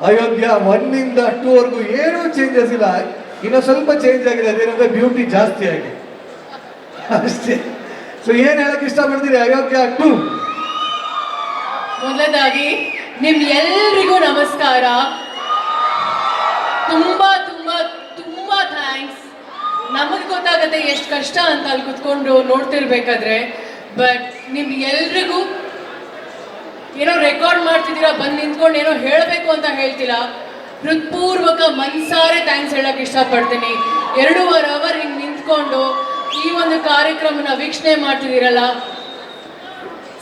ಅಯೋಗ್ಯ 1 ಇಂದ 2 ವರೆಗೂ ಏನೂ ಚೇಂಜಸ್ ಇಲ್ಲ. ಇನ್ನೂ ಸ್ವಲ್ಪ ಚೇಂಜ್ ಆಗಿದೆ, ಅದೇನಂದ್ರೆ ಬ್ಯೂಟಿ ಜಾಸ್ತಿ ಆಗಿದೆ ಅಷ್ಟೇ. ಸೊ ಏನ್ ಹೇಳಕ್ ಇಷ್ಟಪಡ್ತೀರಿ ಅಯೋಗ್ಯ 2? ಮೊದಲದಾಗಿ ನಿಮ್ ಎಲ್ರಿಗೂ ನಮಸ್ಕಾರ. ತುಂಬಾ ತುಂಬಾ ತುಂಬಾ ಥ್ಯಾಂಕ್ಸ್. ನಮಗೆ ಗೊತ್ತಾಗತ್ತೆ ಎಷ್ಟು ಕಷ್ಟ ಅಂತ ಅಲ್ಲಿ ಕುತ್ಕೊಂಡು ನೋಡ್ತಿರ್ಬೇಕಾದ್ರೆ. ಬಟ್ ನಿಮ್ ಎಲ್ರಿಗೂ ಏನೋ ರೆಕಾರ್ಡ್ ಮಾಡ್ತಿದ್ದೀರಾ, ಬಂದು ನಿಂತ್ಕೊಂಡು ಏನೋ ಹೇಳಬೇಕು ಅಂತ ಹೇಳ್ತಿಲ್ಲ, ಹೃತ್ಪೂರ್ವಕ ಮನ್ಸಾರೆ ಥ್ಯಾಂಕ್ಸ್ ಹೇಳಕ್ ಇಷ್ಟಪಡ್ತೀನಿ. 2.5 ಅವರ್ ಹಿಂಗೆ ನಿಂತ್ಕೊಂಡು ಈ ಒಂದು ಕಾರ್ಯಕ್ರಮನ ವೀಕ್ಷಣೆ ಮಾಡ್ತಿದ್ದೀರಲ್ಲ,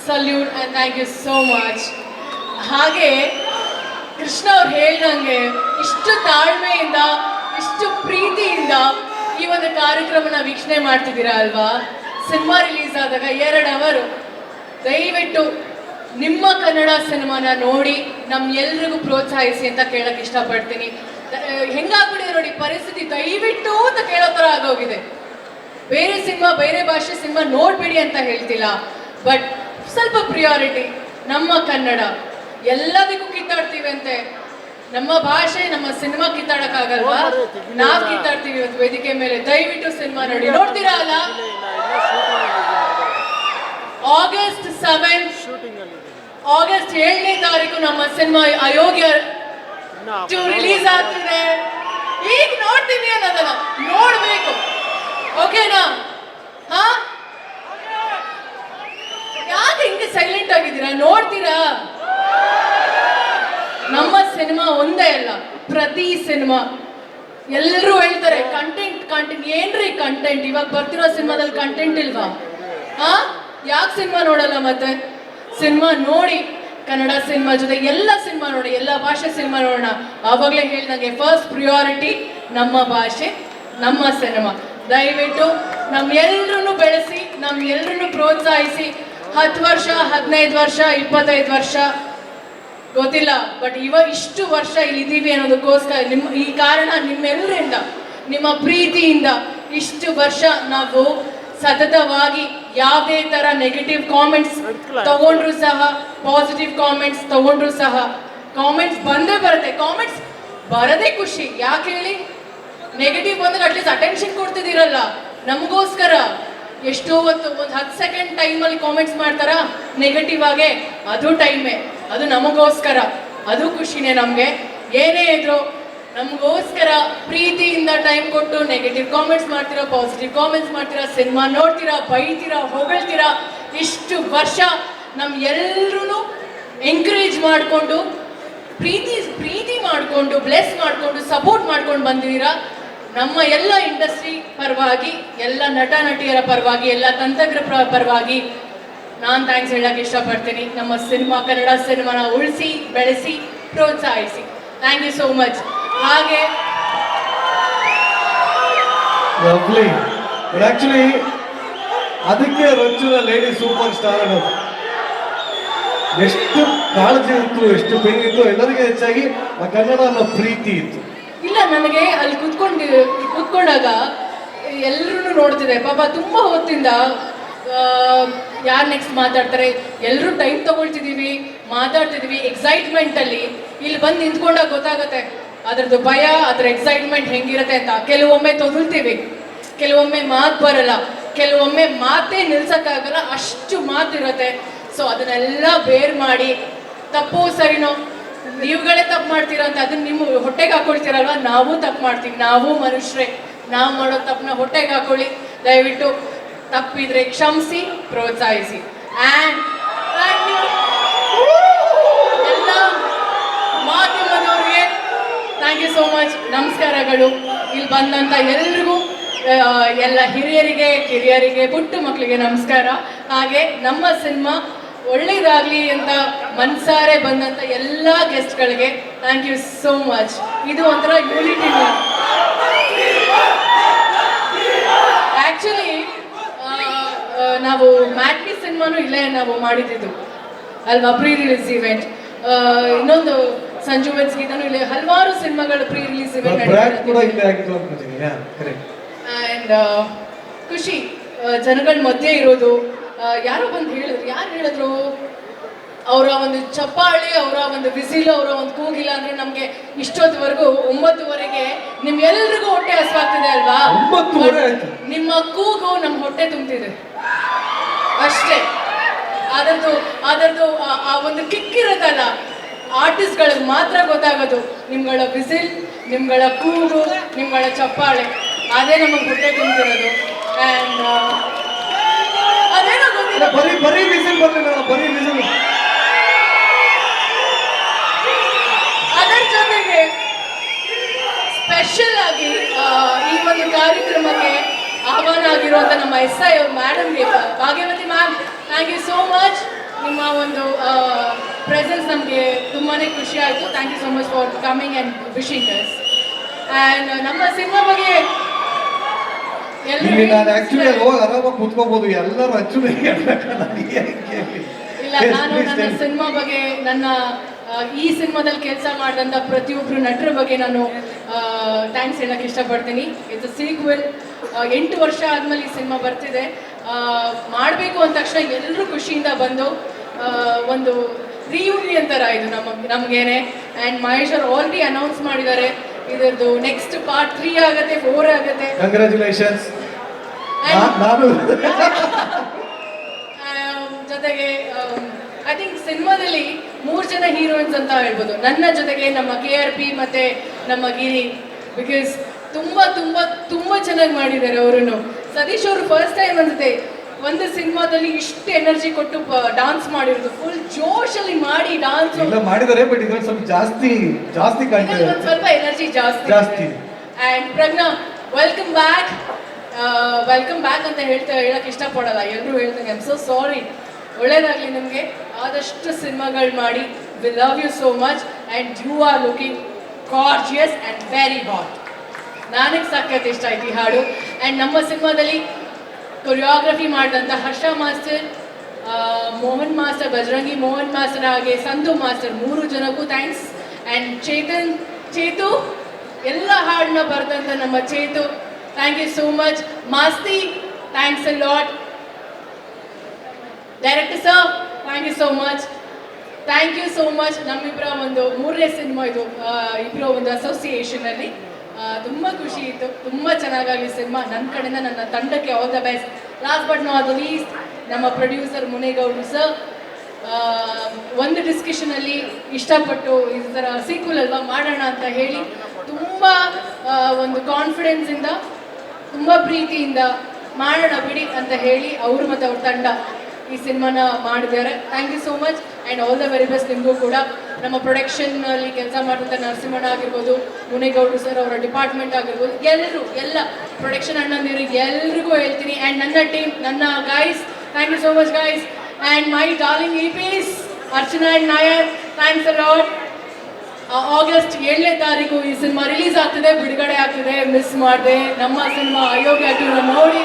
salute and thank you so much. ಹಾಗೆ ಕೃಷ್ಣ ಅವ್ರು ಹೇಳ್ದಂಗೆ ಇಷ್ಟು ತಾಳ್ಮೆಯಿಂದ ಇಷ್ಟು ಪ್ರೀತಿಯಿಂದ ಈ ಒಂದು ಕಾರ್ಯಕ್ರಮನ ವೀಕ್ಷಣೆ ಮಾಡ್ತಿದ್ದೀರಾ ಅಲ್ವಾ. ಸಿನಿಮಾ ರಿಲೀಸ್ ಆದಾಗ 2 ಅವರು ದಯವಿಟ್ಟು ನಿಮ್ಮ ಕನ್ನಡ ಸಿನಿಮಾನ ನೋಡಿ ಎಲ್ರಿಗೂ ಪ್ರೋತ್ಸಾಹಿಸಿ ಅಂತ ಕೇಳಕ್ ಇಷ್ಟಪಡ್ತೀನಿ. ಹೆಂಗಾಗ್ಬಿಟ್ಟಿದೆ ನೋಡಿ ಪರಿಸ್ಥಿತಿ, ದಯವಿಟ್ಟು ಅಂತ ಕೇಳೋ ಥರ ಆಗೋಗಿದೆ. ಬೇರೆ ಸಿನಿಮಾ ಬೇರೆ ಭಾಷೆ ಸಿನಿಮಾ ನೋಡ್ಬೇಡಿ ಅಂತ ಹೇಳ್ತಿಲ್ಲ, ಬಟ್ ಸ್ವಲ್ಪ ಪ್ರಿಯಾರಿಟಿ ನಮ್ಮ ಕನ್ನಡ. ಎಲ್ಲದಕ್ಕೂ ಕಿತ್ತಾಡ್ತೀವಿ ಅಂತೆ, ನಮ್ಮ ಭಾಷೆ ನಮ್ಮ ಸಿನಿಮಾ ಕಿತ್ತಾಡಕ್ಕಾಗಲ್ವಾ? ನಾವ್ ಕಿತ್ತಾಡ್ತೀವಿ ಇವತ್ತು ವೇದಿಕೆ ಮೇಲೆ. ದಯವಿಟ್ಟು ಸಿನಿಮಾ ನೋಡಿ. ನೋಡ್ತೀರಾ ಅಲ್ಲ? ಆಗಸ್ಟ್ 7ನೇ ತಾರೀಕು ನಮ್ಮ ಸಿನಿಮಾ ಅಯೋಗ್ಯ 2 ರಿಲೀಸ್ ಆಗ್ತಿದೆ. ಈಗ ನೋಡ್ತೀವಿ ಅನ್ನೋದಲ್ಲ, ನೋಡ್ಬೇಕು. ಓಕೆನಾ? ಹಾ, ಯಾಕೆ ಹಿಂಗೆ ಸೈಲೆಂಟ್ ಆಗಿದ್ದೀರಾ? ನೋಡ್ತೀರಾ? ನಮ್ಮ ಸಿನಿಮಾ ಒಂದೇ ಅಲ್ಲ, ಪ್ರತಿ ಸಿನಿಮಾ ಎಲ್ಲರೂ ಹೇಳ್ತಾರೆ ಕಂಟೆಂಟ್ ಏನ್ರಿ ಕಂಟೆಂಟ್. ಇವಾಗ ಬರ್ತಿರೋ ಸಿನಿಮಾದಲ್ಲಿ ಕಂಟೆಂಟ್ ಇಲ್ವಾ? ಹಾ, ಯಾಕೆ ಸಿನಿಮಾ ನೋಡಲ್ಲ? ಮತ್ತೆ ಸಿನಿಮಾ ನೋಡಿ, ಕನ್ನಡ ಸಿನಿಮಾ ಜೊತೆ ಎಲ್ಲ ಸಿನಿಮಾ ನೋಡಿ, ಎಲ್ಲ ಭಾಷೆ ಸಿನಿಮಾ ನೋಡೋಣ. ಆವಾಗಲೇ ಹೇಳ್ದಂಗೆ ಫಸ್ಟ್ ಪ್ರಿಯಾರಿಟಿ ನಮ್ಮ ಭಾಷೆ ನಮ್ಮ ಸಿನಿಮಾ. ದಯವಿಟ್ಟು ನಮ್ಮೆಲ್ಲರನ್ನು ಬೆಳೆಸಿ, ನಮ್ಮೆಲ್ಲರನ್ನು ಪ್ರೋತ್ಸಾಹಿಸಿ. 10 ವರ್ಷ 15 ವರ್ಷ 25 ವರ್ಷ ಗೊತ್ತಿಲ್ಲ, ಬಟ್ ಇಷ್ಟು ವರ್ಷ ಇಲ್ಲಿದ್ದೀವಿ ಅನ್ನೋದಕ್ಕೋಸ್ಕರ ಈ ಕಾರಣ ನಿಮ್ಮೆಲ್ಲರಿಂದ, ನಿಮ್ಮ ಪ್ರೀತಿಯಿಂದ. ಇಷ್ಟು ವರ್ಷ ನಾವು ಸತತವಾಗಿ ಯಾವುದೇ ತರ ನೆಗೆಟಿವ್ ಕಾಮೆಂಟ್ಸ್ ತಗೊಂಡ್ರು ಸಹ, ಪಾಸಿಟಿವ್ ಕಾಮೆಂಟ್ಸ್ ತಗೊಂಡ್ರು ಸಹ, ಕಾಮೆಂಟ್ಸ್ ಬಂದೇ ಬರುತ್ತೆ. ಕಾಮೆಂಟ್ಸ್ ಬರದೇ ಖುಷಿ. ಯಾಕೆ ಹೇಳಿ? ನೆಗೆಟಿವ್ ಬಂದಾಗ ಅಟ್ಲೀಸ್ಟ್ ಅಟೆನ್ಷನ್ ಕೊಡ್ತಿದ್ದೀರಲ್ಲ ನಮಗೋಸ್ಕರ. ಎಷ್ಟೋ ಹೊತ್ತು ಒಂದು 10 ಸೆಕೆಂಡ್ ಟೈಮಲ್ಲಿ ಕಾಮೆಂಟ್ಸ್ ಮಾಡ್ತಾರ ನೆಗೆಟಿವ್ ಆಗಿ, ಅದು ಟೈಮೇ, ಅದು ನಮಗೋಸ್ಕರ, ಅದು ಖುಷಿನೇ ನಮಗೆ. ಏನೇ ಇದ್ರು ನಮಗೋಸ್ಕರ ಪ್ರೀತಿಯಿಂದ ಟೈಮ್ ಕೊಟ್ಟು ನೆಗೆಟಿವ್ ಕಾಮೆಂಟ್ಸ್ ಮಾಡ್ತೀರಾ, ಪಾಸಿಟಿವ್ ಕಾಮೆಂಟ್ಸ್ ಮಾಡ್ತೀರಾ, ಸಿನಿಮಾ ನೋಡ್ತೀರಾ, ಬೈತೀರಾ, ಹೊಗಳ್ತೀರಾ. ಇಷ್ಟು ವರ್ಷ ಎಲ್ಲರೂ ಎಂಕರೇಜ್ ಮಾಡಿಕೊಂಡು, ಪ್ರೀತಿ ಮಾಡಿಕೊಂಡು, ಬ್ಲೆಸ್ ಮಾಡಿಕೊಂಡು, ಸಪೋರ್ಟ್ ಮಾಡ್ಕೊಂಡು ಬಂದಿದ್ದೀರಾ. ನಮ್ಮ ಎಲ್ಲ ಇಂಡಸ್ಟ್ರಿ ಪರವಾಗಿ, ಎಲ್ಲ ನಟ ನಟಿಯರ ಪರವಾಗಿ, ಎಲ್ಲ ತಂತ್ರಜ್ಞರ ಪರವಾಗಿ ನಾನು ಥ್ಯಾಂಕ್ಸ್ ಹೇಳಕ್ಕೆ ಇಷ್ಟಪಡ್ತೀನಿ. ನಮ್ಮ ಸಿನಿಮಾ, ಕನ್ನಡ ಸಿನಿಮಾನ ಉಳಿಸಿ ಬೆಳೆಸಿ ಪ್ರೋತ್ಸಾಹಿಸಿ. Thank you so much. ಹಾಗೆ ಆಕ್ಚುಲಿ ಅದಕ್ಕೆ ರಂಜುನ ಲೇಡಿ ಸೂಪರ್ ಸ್ಟಾರ್ ಅನ್ನೋದು. ಎಷ್ಟು ಕಾಳಜಿ ಇತ್ತು, ಎಷ್ಟು ಬೆಂಗಿತ್ತು, ಎಲ್ಲರಿಗೆ ಹೆಚ್ಚಾಗಿ ಆ ಕನ್ನಡ ಅನ್ನೋ ಪ್ರೀತಿ ಇತ್ತು. ಇಲ್ಲ, ನನಗೆ ಅಲ್ಲಿ ಕುತ್ಕೊಂಡಾಗ ಎಲ್ಲರೂ ನೋಡ್ತಿದೆ ಪಾಪ, ತುಂಬಾ ಹೊತ್ತಿಂದ ಯಾರು ನೆಕ್ಸ್ಟ್ ಮಾತಾಡ್ತಾರೆ, ಎಲ್ಲರೂ ಟೈಮ್ ತಗೊಳ್ತಿದೀವಿ, ಮಾತಾಡ್ತಿದೀವಿ ಎಕ್ಸೈಟ್ಮೆಂಟ್ ಅಲ್ಲಿ. ಇಲ್ಲಿ ಬಂದು ನಿಂತ್ಕೊಂಡಾಗ ಗೊತ್ತಾಗತ್ತೆ ಅದ್ರದ್ದು ಭಯ, ಅದ್ರ ಎಕ್ಸೈಟ್ಮೆಂಟ್ ಹೆಂಗಿರತ್ತೆ ಅಂತ. ಕೆಲವೊಮ್ಮೆ ತೊದಲ್ತೀವಿ, ಕೆಲವೊಮ್ಮೆ ಮಾತು ಬರಲ್ಲ, ಕೆಲವೊಮ್ಮೆ ಮಾತೇ ನಿಲ್ಸಕ್ಕಾಗಲ್ಲ, ಅಷ್ಟು ಮಾತಿರುತ್ತೆ. ಸೊ ಅದನ್ನೆಲ್ಲ ಬೇರ್ ಮಾಡಿ, ತಪ್ಪು ಸರಿನೋ ನೀವುಗಳೇ ತಪ್ಪು ಮಾಡ್ತೀರಾ ಅಂತ ಅದನ್ನ ನಿಮ್ಮ ಹೊಟ್ಟೆಗೆ ಹಾಕೊಳ್ತೀರಲ್ವ, ನಾವು ತಪ್ಪು ಮಾಡ್ತೀವಿ, ನಾವು ಮನುಷ್ಯರೇ, ನಾವು ಮಾಡೋ ತಪ್ಪನ್ನ ಹೊಟ್ಟೆಗೆ ಹಾಕೊಳ್ಳಿ. ದಯವಿಟ್ಟು ತಪ್ಪಿದ್ರೆ ಕ್ಷಮಿಸಿ, ಪ್ರೋತ್ಸಾಹಿಸಿ. ಆ್ಯಂಡ್ ಎಲ್ಲ ಮಾಧ್ಯಮದವ್ರಿಗೆ ಥ್ಯಾಂಕ್ ಯು ಸೋ ಮಚ್, ನಮಸ್ಕಾರಗಳು. ಇಲ್ಲಿ ಬಂದಂಥ ಎಲ್ರಿಗೂ, ಎಲ್ಲ ಹಿರಿಯರಿಗೆ, ಕಿರಿಯರಿಗೆ, ಪುಟ್ಟ ಮಕ್ಕಳಿಗೆ ನಮಸ್ಕಾರ. ಹಾಗೆ ನಮ್ಮ ಸಿನಿಮಾ ಒಳ್ಳೇದಾಗಲಿ ಅಂತ ಮನ್ಸಾರೆ ಬಂದಂಥ ಎಲ್ಲ ಗೆಸ್ಟ್ಗಳಿಗೆ ಥ್ಯಾಂಕ್ ಯು ಸೋ ಮಚ್. ಇದು ಒಂಥರ ಯೂನಿಟಿ. ಆ್ಯಕ್ಚುಲಿ ನಾವು ಮ್ಯಾಟ್ನಿ ಸಿನಿಮಾನು ಇಲ್ಲೇ ನಾವು ಮಾಡಿದ್ದು ಅಲ್ವಾ, ಪ್ರೀ ರಿಲೀಸ್ ಇವೆಂಟ್. ಇನ್ನೊಂದು ಸಂಜು ವೆಡ್ಸ್ ಗೀತಾನು ಇಲ್ಲೇ, ಹಲವಾರು ಸಿನಿಮಾಗಳು ಪ್ರೀ ರಿಲೀಸ್ ಇವೆಂಟ್ ಆ್ಯಂಡ್ ಖುಷಿ ಜನಗಳ ಮಧ್ಯೆ ಇರೋದು. ಯಾರೋ ಬಂದು ಹೇಳಿದ್ರು, ಯಾರು ಹೇಳಿದ್ರು, ಅವರ ಒಂದು ಚಪ್ಪಾಳಿ, ಅವರ ಒಂದು ವಿಸಿಲು, ಅವರ ಒಂದು ಕೂಗಿಲ್ಲ ಅಂದ್ರೆ ನಮ್ಗೆ ಇಷ್ಟೊತ್ತವರೆಗೂ 9:30ಗೆ ನಿಮ್ಗೆಲ್ರಿಗೂ ಹೊಟ್ಟೆ ಹಸ್ವಾಗ್ತಿದೆ ಅಲ್ವಾ? 9:30 ಆಯ್ತು. ನಿಮ್ಮ ಕೂಗು ನಮ್ಮ ಹೊಟ್ಟೆ ತುಂಬ್ತಿದೆ ಅಷ್ಟೇ. ಅದರದ್ದು ಆ ಒಂದು ಕಿಕ್ ಇರುತ್ತಲ್ಲ, ಆರ್ಟಿಸ್ಟ್ಗಳಿಗೆ ಮಾತ್ರ ಗೊತ್ತಾಗೋದು. ನಿಮ್ಗಳ ವಿಸಿಲ್, ನಿಮ್ಗಳ ಕೂಗು, ನಿಮ್ಗಳ ಚಪ್ಪಾಳೆ, ಅದೇ ನಮಗೆ ಹೊಟ್ಟೆ ತುಂಬಿರೋದು. ಆ್ಯಂಡ್ ಅದೇನೋ ಗೊತ್ತಿಲ್ಲ, ಬರೀ ವಿಸಿಲ್ ಬರಲಿಲ್ಲ, ಬರೀ ವಿಸಿಲ್. ಅದರ ಜೊತೆಗೆ ಸ್ಪೆಷಲ್ ಆಗಿ ಈ ಒಂದು ಕಾರ್ಯಕ್ರಮಕ್ಕೆ ಆಹ್ವಾನ ಆಗಿರುವಂಥ ನಮ್ಮ SI ಮೇಡಮ್ಗೆ, Bhagyavathi ma'am, thank you so much. ನಿಮ್ಮ ಒಂದು ಪ್ರೆಸೆನ್ಸ್ ನಮಗೆ ತುಂಬಾ ಖುಷಿ ಆಯಿತು. Thank you so much for coming and wishing us. And ನಮ್ಮ ಸಿನಿಮಾ ಬಗ್ಗೆ ಇಲ್ಲಿ ನಾನು ಆಕ್ಚುಲಿ ಹೋಗಿ ಆರಾಮಾಗಿ ಕೂತ್ಕೋಬಹುದು, ಎಲ್ಲರೂ ಆಕ್ಚುಲಿ ಇಲ್ಲ, ನಾನು ನನ್ನ ಸಿನಿಮಾ ಬಗ್ಗೆ, ನನ್ನ ಈ ಸಿನಿಮಾದಲ್ಲಿ ಕೆಲಸ ಮಾಡಿದಂಥ ಪ್ರತಿಯೊಬ್ಬರು ನಟರ ಬಗ್ಗೆ ನಾನು ಥ್ಯಾಂಕ್ಸ್ ಹೇಳಕ್ಕೆ ಇಷ್ಟಪಡ್ತೀನಿ. It's a sequel. 8 ವರ್ಷ ಆದಮೇಲೆ ಈ ಸಿನಿಮಾ ಬರ್ತಿದೆ. ಮಾಡಬೇಕು ಅಂದ ತಕ್ಷಣ ಎಲ್ಲರೂ ಖುಷಿಯಿಂದ ಬಂದು ಒಂದು ರಿಯೂನಿಯನ್ ಥರ ಇದು ನಮಗೇನೆ. ಆ್ಯಂಡ್ ಮಹೇಶ್ ಅವರು ಆಲ್ರೆಡಿ ಅನೌನ್ಸ್ ಮಾಡಿದ್ದಾರೆ ಇದರದ್ದು ನೆಕ್ಸ್ಟ್ ಪಾರ್ಟ್ 3 ಆಗುತ್ತೆ, 4 ಆಗುತ್ತೆ. ಕಂಗ್ರ್ಯಾಚುಲೇಷನ್ಸ್. ಜೊತೆಗೆ ಐ ಥಿಂಕ್ ಸಿನಿಮಾದಲ್ಲಿ 3 ಜನ ಹೀರೋಯಿನ್ಸ್ ಅಂತ ಹೇಳ್ಬೋದು. ನನ್ನ ಜೊತೆಗೆ ನಮ್ಮ KRP ಮತ್ತೆ ನಮ್ಮ ಗಿರಿ, ಬಿಕಾಸ್ ತುಂಬ ಚೆನ್ನಾಗಿ ಮಾಡಿದ್ದಾರೆ ಅವರು. ಸತೀಶ್ ಅವರು ಫಸ್ಟ್ ಟೈಮ್ ಅನ್ಸುತ್ತೆ ಒಂದು ಸಿನಿಮಾದಲ್ಲಿ ಇಷ್ಟು ಎನರ್ಜಿ ಕೊಟ್ಟು ಡಾನ್ಸ್ ಮಾಡಿರೋದು. ಫುಲ್ ಜೋಶಲ್ಲಿ ಮಾಡಿ ಡಾನ್ಸ್ ಮಾಡಿದ್ದಾರೆ, ಬಟ್ ಇದ್ರಲ್ಲಿ ಸ್ವಲ್ಪ ಜಾಸ್ತಿ ಕಾಣ್ತಿದೆ, ಸ್ವಲ್ಪ ಎನರ್ಜಿ ಜಾಸ್ತಿ. ಆ್ಯಂಡ್ ಪ್ರಜ್ಞಾ, ವೆಲ್ಕಮ್ ಬ್ಯಾಕ್ ಅಂತ ಹೇಳಕ್ಕೆ ಇಷ್ಟಪಡಲ್ಲ, ಎಲ್ಲರೂ ಹೇಳ್ತಾರೆ. I am so sorry. ಒಳ್ಳೇದಾಗಲಿ ನಿಮಗೆ, ಆದಷ್ಟು ಸಿನಿಮಾಗಳು ಮಾಡಿ. We love you so much and you are looking gorgeous and very hot. ನನಗೆ ಸಖತ್ ಇಷ್ಟ ಆಯ್ತು ಈ ಹಾಡು. ಆ್ಯಂಡ್ ನಮ್ಮ ಸಿನಿಮಾದಲ್ಲಿ ಕೊರಿಯೋಗ್ರಫಿ ಮಾಡಿದಂಥ Harsha master, Mohan master, Bajarangi Mohan master ಹಾಗೆ ಸಂಧು ಮಾಸ್ಟರ್ 3 ಜನಕ್ಕೂ ಥ್ಯಾಂಕ್ಸ್. ಆ್ಯಂಡ್ ಚೇತು ಎಲ್ಲ ಹಾಡನ್ನ ಬರೆದಂಥ ನಮ್ಮ Chethu, thank you so much. Masti, thanks a lot. Director sir, thank you so much. Thank you so much. ನಮ್ಮಿಬ್ಬರ ಒಂದು 3ನೇ ಸಿನಿಮಾ ಇದು, ಇಬ್ಬರ ಒಂದು ಅಸೋಸಿಯೇಷನಲ್ಲಿ ತುಂಬ ಖುಷಿ ಇತ್ತು. ತುಂಬ ಚೆನ್ನಾಗಾಗಲಿ ಸಿನಿಮಾ. ನನ್ನ ಕಡೆಯಿಂದ ನನ್ನ ತಂಡಕ್ಕೆ all the best. Last but not least ನಮ್ಮ ಪ್ರೊಡ್ಯೂಸರ್ ಮುನೇಗೌಡರು ಸರ್ ಒಂದು ಡಿಸ್ಕಷನಲ್ಲಿ ಇಷ್ಟಪಟ್ಟು ಈ ಥರ ಸೀಕ್ವೆಲ್ ಅಲ್ವಾ ಮಾಡೋಣ ಅಂತ ಹೇಳಿ ತುಂಬ ಒಂದು ಕಾನ್ಫಿಡೆನ್ಸಿಂದ, ತುಂಬ ಪ್ರೀತಿಯಿಂದ ಮಾಡೋಣ ಬಿಡಿ ಅಂತ ಹೇಳಿ ಅವರು ಮತ್ತು ಅವ್ರ ತಂಡ ಈ ಸಿನಿಮಾನ ಮಾಡಿದ್ದಾರೆ. Thank you so much and all the very best ನಿಮಗೂ ಕೂಡ. ನಮ್ಮ ಪ್ರೊಡಕ್ಷನ್ನಲ್ಲಿ ಕೆಲಸ ಮಾಡಿದಂಥ ನರಸಿಂಹಣ್ಣ ಆಗಿರ್ಬೋದು, ಮುನೇಗೌಡರು ಸರ್ ಅವರ ಡಿಪಾರ್ಟ್ಮೆಂಟ್ ಆಗಿರ್ಬೋದು, ಎಲ್ಲ ಪ್ರೊಡಕ್ಷನ್ ಅಣ್ಣಂದಿರಿಗೆ ಎಲ್ರಿಗೂ ಹೇಳ್ತೀನಿ. ಆ್ಯಂಡ್ ನನ್ನ ಟೀಮ್, ನನ್ನ guys, thank you so much guys. And my darling EPs Archana and Nair, thanks a lot. August 7ನೇ ತಾರೀಕು ಈ ಸಿನಿಮಾ ರಿಲೀಸ್ ಆಗ್ತಿದೆ, ಬಿಡುಗಡೆ ಆಗ್ತಿದೆ. ಮಿಸ್ ಮಾಡಿದೆ ನಮ್ಮ ಸಿನಿಮಾ ಅಯೋಗ್ಯ 2 ನೋಡಿ.